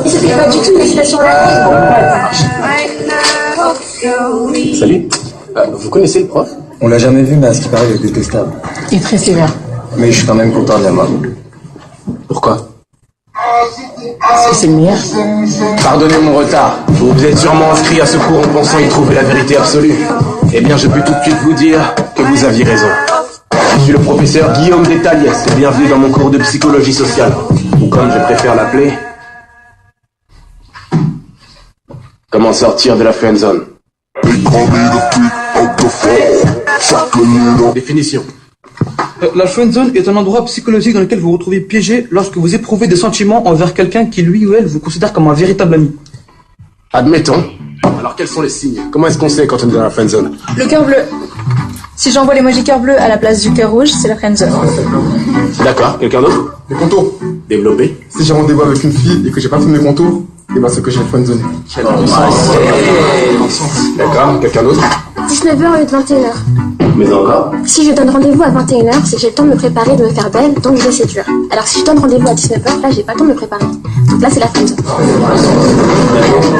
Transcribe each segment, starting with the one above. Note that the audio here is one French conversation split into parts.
C'était pas du tout une expression là. Salut. Vous connaissez le prof? On l'a jamais vu, mais à ce qui paraît, il est détestable. Et très sévère. Mais je suis quand même content de l'avoir. Pourquoi? Parce que c'est le meilleur. Pardonnez mon retard. Vous êtes sûrement inscrit à ce cours en pensant y trouver la vérité absolue. Eh bien, je peux tout de suite vous dire que vous aviez raison. Je suis le professeur Guillaume Détaliès et bienvenue dans mon cours de psychologie sociale. Ou comme je préfère l'appeler, comment sortir de la friendzone. Définition. La friendzone est un endroit psychologique dans lequel vous vous retrouvez piégé lorsque vous éprouvez des sentiments envers quelqu'un qui lui ou elle vous considère comme un véritable ami. Admettons. Alors quels sont les signes? Comment est-ce qu'on sait quand on est dans la friendzone? Le cœur bleu. Si j'envoie l'emoji cœur bleu à la place du cœur rouge, c'est la friendzone. D'accord, quelqu'un d'autre? Les contours. Développé. Si j'ai rendez-vous avec une fille et que j'ai pas fait mes contours, et ben c'est que j'ai friendzone. D'accord, quelqu'un d'autre? 19h au lieu de 21h. Mais encore? Si je donne rendez-vous à 21h, c'est que j'ai le temps de me préparer, de me faire belle, donc je vais séduire. Alors si je donne rendez-vous à 19h, là j'ai pas le temps de me préparer. Donc là c'est la friendzone.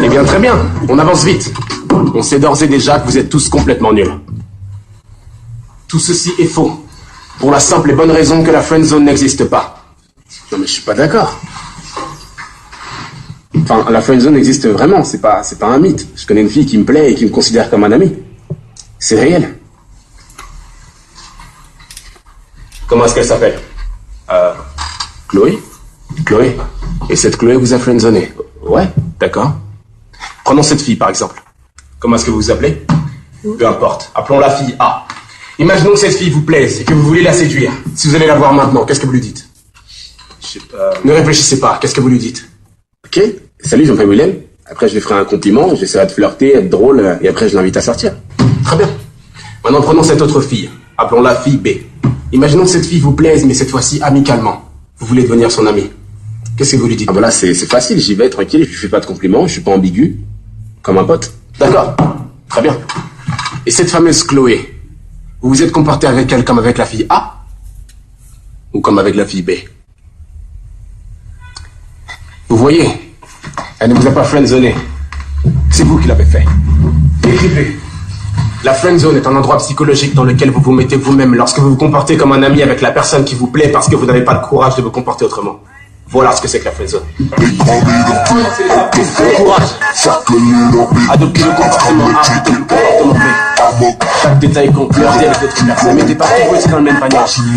Eh bien très bien, on avance vite. On sait d'ores et déjà que vous êtes tous complètement nuls. Tout ceci est faux. Pour la simple et bonne raison que la friendzone n'existe pas. Non mais je suis pas d'accord. Enfin, la friendzone existe vraiment, c'est pas un mythe. Je connais une fille qui me plaît et qui me considère comme un ami. C'est réel. Comment est-ce qu'elle s'appelle? Chloé? Chloé? Et cette Chloé vous a friendzoné? Ouais, d'accord. Prenons cette fille par exemple. Comment est-ce que vous vous appelez? Peu importe. Appelons la fille A. Imaginons que cette fille vous plaise et que vous voulez la séduire. Si vous allez la voir maintenant, qu'est-ce que vous lui dites? Je sais pas. Ne réfléchissez pas, qu'est-ce que vous lui dites? Ok, salut, je m'appelle Willem. Après, je lui ferai un compliment, j'essaierai de flirter, être drôle, et après, je l'invite à sortir. Très bien. Maintenant, prenons cette autre fille. Appelons-la fille B. Imaginons que cette fille vous plaise, mais cette fois-ci amicalement. Vous voulez devenir son ami. Qu'est-ce que vous lui dites? Ah bah là, c'est facile, j'y vais tranquille, je lui fais pas de compliments, je suis pas ambigu. Comme un pote. D'accord. Très bien. Et cette fameuse Chloé, vous vous êtes comporté avec elle comme avec la fille A? Ou comme avec la fille B? Vous voyez, elle ne vous a pas friendzoné. C'est vous qui l'avez fait. Écrivez. La friendzone est un endroit psychologique dans lequel vous vous mettez vous-même lorsque vous vous comportez comme un ami avec la personne qui vous plaît parce que vous n'avez pas le courage de vous comporter autrement. Voilà ce que c'est que la friendzone. Le courage. Adoptez le comportement A plutôt que le comportement B. Chaque détail compte, flirtez avec d'autres personnes. Mettez pas tout aussi dans le même panier. Soyez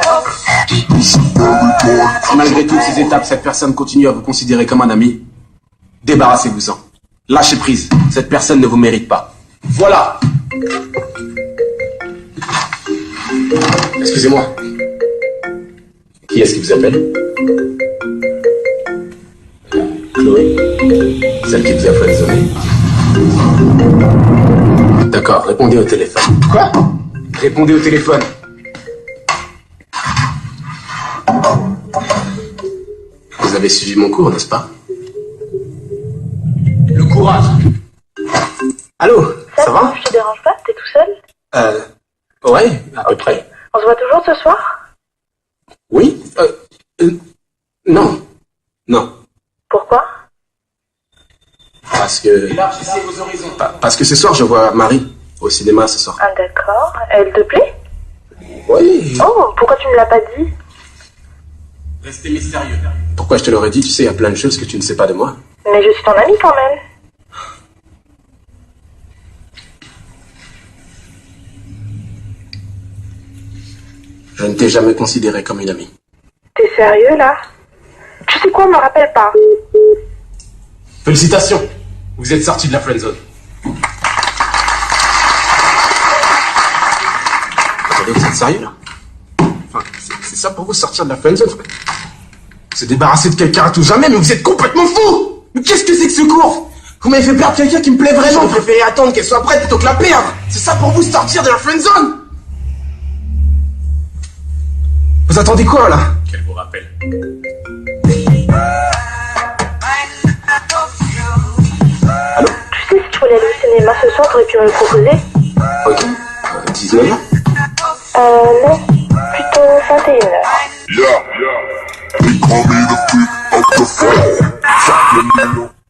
franc. Si malgré toutes ces étapes, cette personne continue à vous considérer comme un ami, débarrassez-vous-en. Lâchez prise. Cette personne ne vous mérite pas. Voilà. Excusez-moi. Qui est-ce qui vous appelle? Chloé. Celle qui vous a friendzoné. D'accord, répondez au téléphone. Quoi? Répondez au téléphone. Vous avez suivi mon cours, n'est-ce pas? Le courage. Allô, ça va? Je te dérange pas? T'es tout seul? Ouais, à peu près. On se voit toujours ce soir? Oui? Non. Non. Pourquoi? Parce que... Élargissez vos horizons. Parce que ce soir, je vois Marie au cinéma ce soir. Ah d'accord. Elle te plaît? Oui. Oh, pourquoi tu me l'as pas dit? Restez mystérieux. Pourquoi je te l'aurais dit? Tu sais, il y a plein de choses que tu ne sais pas de moi. Mais je suis ton ami quand même. Je ne t'ai jamais considéré comme une amie. T'es sérieux là? Tu sais quoi, me rappelle pas. Félicitations. Vous êtes sorti de la friendzone. Attendez, vous êtes sérieux là? Enfin, c'est ça pour vous, sortir de la friendzone? Se débarrasser de quelqu'un à tout jamais, mais vous êtes complètement fou! Mais qu'est-ce que c'est que ce cours? Vous m'avez fait perdre quelqu'un qui me plaît vraiment. Je préférais attendre qu'elle soit prête plutôt que la perdre. C'est ça pour vous, sortir de la friendzone? Vous attendez quoi là? Qu'elle vous rappelle. Allô? Tu sais, si tu voulais aller au cinéma ce soir, t'aurais pu me le proposer. Ok. 19h? Non. Fuck the mellow.